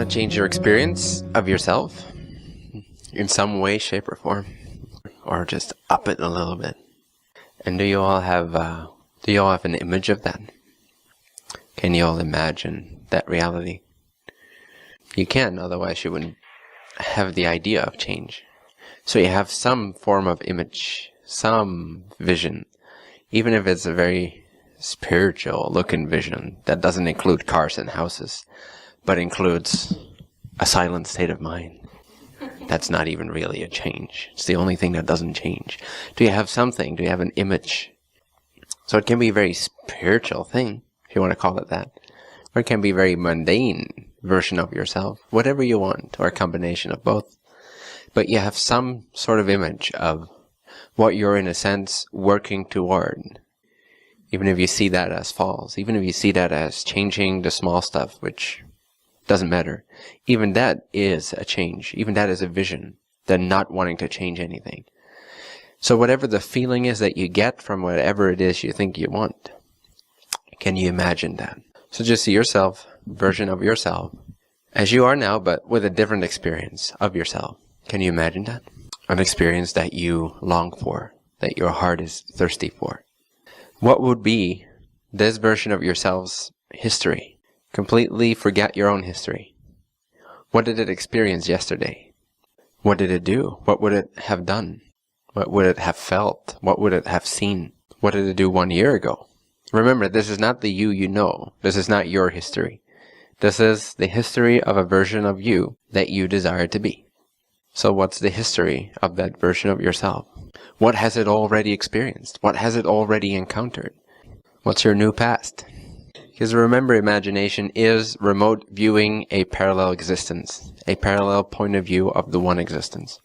want to change your experience of yourself in some way, shape, or form, or just up it a little bit? And do you all have an image of that? Can you all imagine that reality? You can, otherwise you wouldn't have the idea of change. So you have some form of image, some vision, even if it's a very spiritual looking vision that doesn't include cars and houses, but includes a silent state of mind. That's not even really a change. It's the only thing that doesn't change. Do you have something? Do you have an image? So it can be a very spiritual thing, if you want to call it that. Or it can be a very mundane version of yourself, whatever you want, or a combination of both. But you have some sort of image of what you're, in a sense, working toward. Even if you see that as false, even if you see that as changing the small stuff, which doesn't matter. Even that is a change. Even that is a vision. Than not wanting to change anything. So whatever the feeling is that you get from whatever it is you think you want, can you imagine that? So just see yourself, version of yourself, as you are now, but with a different experience of yourself. Can you imagine that? An experience that you long for, that your heart is thirsty for. What would be this version of yourself's history? Completely forget your own history. What did it experience yesterday? What did it do? What would it have done? What would it have felt? What would it have seen? What did it do 1 year ago? Remember, this is not the you know. This is not your history. This is the history of a version of you that you desire to be. So what's the history of that version of yourself? What has it already experienced? What has it already encountered? What's your new past? Because remember, imagination is remote viewing a parallel existence, a parallel point of view of the one existence,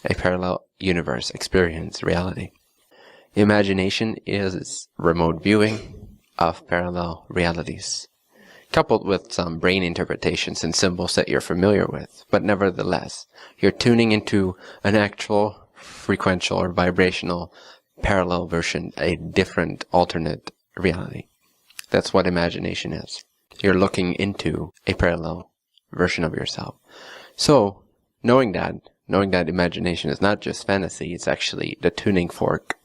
a parallel universe, experience, reality. Imagination is remote viewing of parallel realities, coupled with some brain interpretations and symbols that you're familiar with, but nevertheless, you're tuning into an actual frequential or vibrational parallel version, a different alternate reality. That's what imagination is. You're looking into a parallel version of yourself. So, knowing that imagination is not just fantasy, it's actually the tuning fork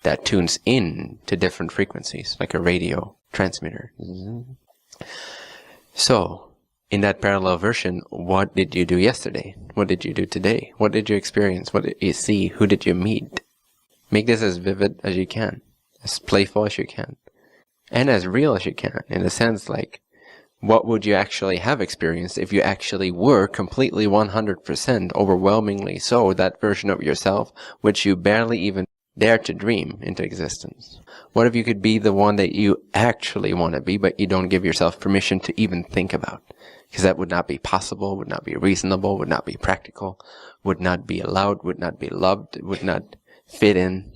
that tunes in to different frequencies, like a radio transmitter. So, in that parallel version, what did you do yesterday? What did you do today? What did you experience? What did you see? Who did you meet? Make this as vivid as you can, as playful as you can. And as real as you can, in a sense, like, what would you actually have experienced if you actually were completely 100%, overwhelmingly so, that version of yourself which you barely even dare to dream into existence? What if you could be the one that you actually want to be, but you don't give yourself permission to even think about? Because that would not be possible, would not be reasonable, would not be practical, would not be allowed, would not be loved, would not fit in.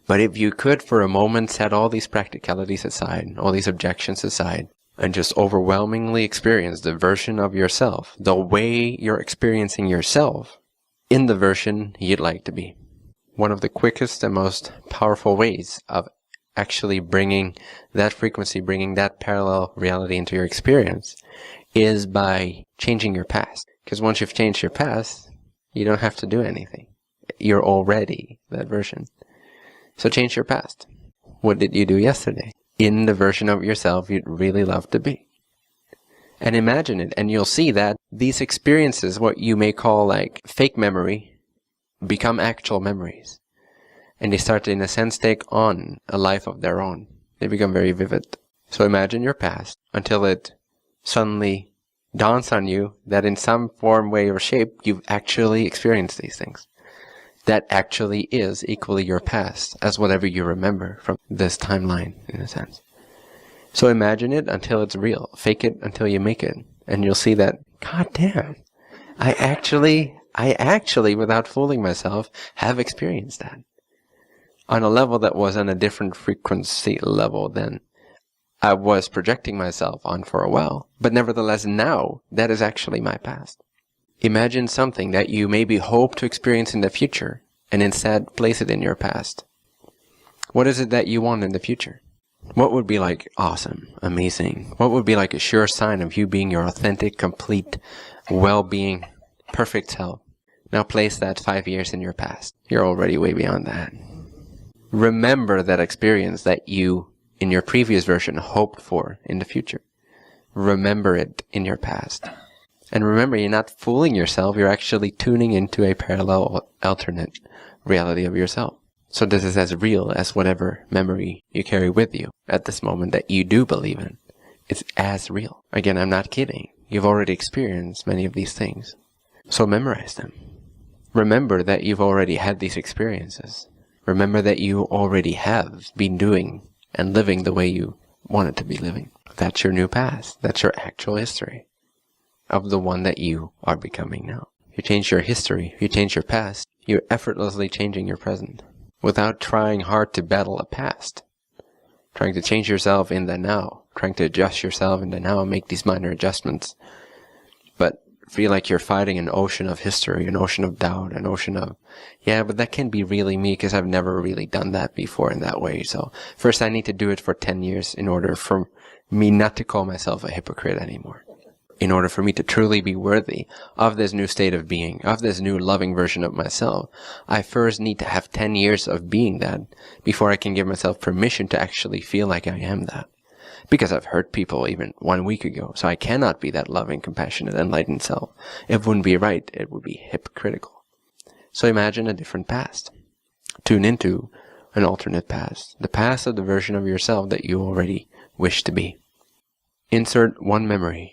But if you could for a moment set all these practicalities aside, all these objections aside, and just overwhelmingly experience the version of yourself, the way you're experiencing yourself, in the version you'd like to be. One of the quickest and most powerful ways of actually bringing that frequency, bringing that parallel reality into your experience, is by changing your past. Because once you've changed your past, you don't have to do anything. You're already that version. So change your past. What did you do yesterday? In the version of yourself you'd really love to be. And imagine it, and you'll see that these experiences, what you may call like fake memory, become actual memories. And they start to, in a sense, take on a life of their own. They become very vivid. So imagine your past until it suddenly dawns on you that in some form, way, or shape, you've actually experienced these things. That actually is equally your past as whatever you remember from this timeline, in a sense. So imagine it until it's real. Fake it until you make it. And you'll see that, God damn, I actually, without fooling myself, have experienced that. On a level that was on a different frequency level than I was projecting myself on for a while. But nevertheless, now, that is actually my past. Imagine something that you maybe hope to experience in the future, and instead place it in your past. What is it that you want in the future? What would be like awesome, amazing? What would be like a sure sign of you being your authentic, complete, well-being, perfect self? Now place that 5 years in your past. You're already way beyond that. Remember that experience that you, in your previous version, hoped for in the future. Remember it in your past. And remember, you're not fooling yourself. You're actually tuning into a parallel, alternate reality of yourself. So this is as real as whatever memory you carry with you at this moment that you do believe in. It's as real. Again, I'm not kidding. You've already experienced many of these things. So memorize them. Remember that you've already had these experiences. Remember that you already have been doing and living the way you wanted to be living. That's your new past. That's your actual history of the one that you are becoming now. If you change your history, if you change your past, you're effortlessly changing your present without trying hard to battle a past. Trying to change yourself in the now, trying to adjust yourself in the now and make these minor adjustments. But feel like you're fighting an ocean of history, an ocean of doubt, an ocean of, yeah, but that can't be really me because I've never really done that before in that way. So first I need to do it for 10 years in order for me not to call myself a hypocrite anymore. In order for me to truly be worthy of this new state of being, of this new loving version of myself, I first need to have 10 years of being that before I can give myself permission to actually feel like I am that. Because I've hurt people even 1 week ago, so I cannot be that loving, compassionate, enlightened self. It wouldn't be right. It would be hypocritical. So imagine a different past. Tune into an alternate past. The past of the version of yourself that you already wish to be. Insert one memory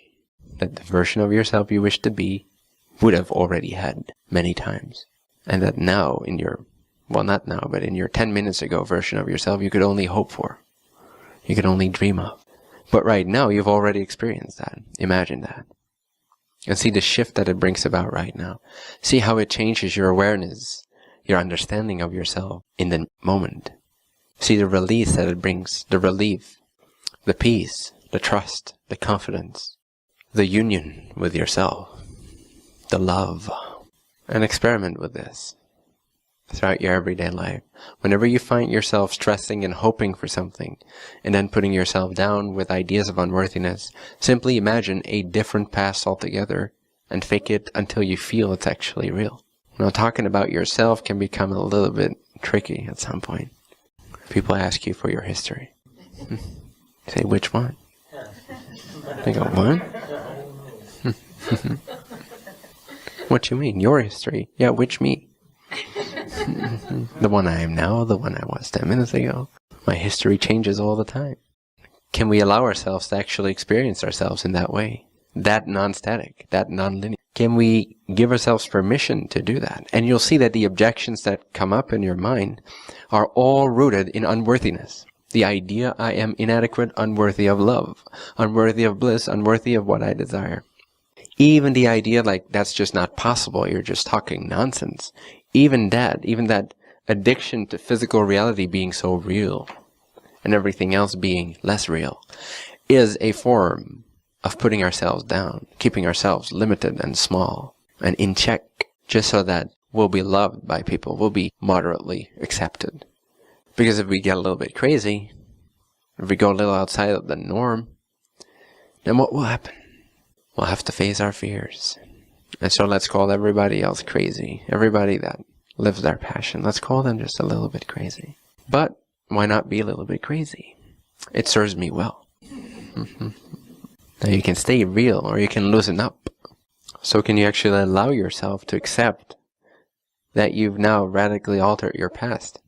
that the version of yourself you wish to be would have already had many times. And that now in your, well not now, but in your 10 minutes ago version of yourself you could only hope for. You could only dream of. But right now, you've already experienced that. Imagine that. And see the shift that it brings about right now. See how it changes your awareness, your understanding of yourself in the moment. See the release that it brings, the relief, the peace, the trust, the confidence, the union with yourself, the love. And experiment with this throughout your everyday life. Whenever you find yourself stressing and hoping for something, and then putting yourself down with ideas of unworthiness, simply imagine a different past altogether, and fake it until you feel it's actually real. Now, talking about yourself can become a little bit tricky at some point. People ask you for your history. You say, which one? They go, what? What you mean? Your history? Yeah, which me? The one I am now, the one I was 10 minutes ago. My history changes all the time. Can we allow ourselves to actually experience ourselves in that way? That non-static, that non-linear. Can we give ourselves permission to do that? And you'll see that the objections that come up in your mind are all rooted in unworthiness. The idea I am inadequate, unworthy of love, unworthy of bliss, unworthy of what I desire. Even the idea like that's just not possible, you're just talking nonsense. Even that addiction to physical reality being so real and everything else being less real is a form of putting ourselves down, keeping ourselves limited and small and in check just so that we'll be loved by people, we'll be moderately accepted. Because if we get a little bit crazy, if we go a little outside of the norm, then what will happen? We'll have to face our fears. And so let's call everybody else crazy. Everybody that lives their passion, let's call them just a little bit crazy. But why not be a little bit crazy? It serves me well. Now you can stay real or you can loosen up. So can you actually allow yourself to accept that you've now radically altered your past?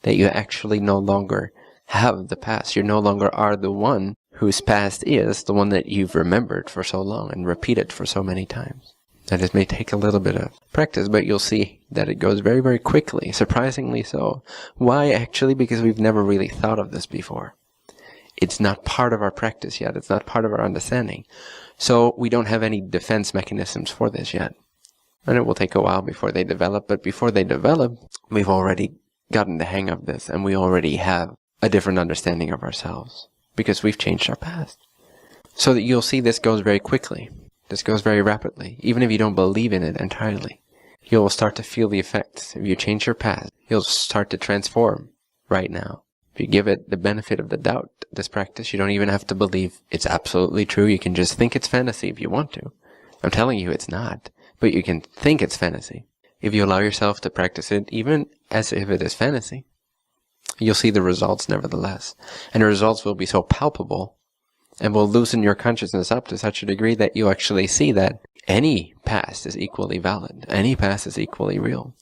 That you actually no longer have the past. You no longer are the one whose past is the one that you've remembered for so long and repeated for so many times. That it may take a little bit of practice, but you'll see that it goes very, very quickly, surprisingly so. Why? Actually, because we've never really thought of this before. It's not part of our practice yet. It's not part of our understanding. So we don't have any defense mechanisms for this yet. And it will take a while before they develop, but before they develop, we've already gotten the hang of this, and we already have a different understanding of ourselves. Because we've changed our past. So that you'll see this goes very quickly. This goes very rapidly. Even if you don't believe in it entirely, you'll start to feel the effects. If you change your past, you'll start to transform right now. If you give it the benefit of the doubt, this practice, you don't even have to believe it's absolutely true. You can just think it's fantasy if you want to. I'm telling you it's not, but you can think it's fantasy. If you allow yourself to practice it, even as if it is fantasy, you'll see the results nevertheless. And the results will be so palpable and will loosen your consciousness up to such a degree that you actually see that any past is equally valid. Any past is equally real.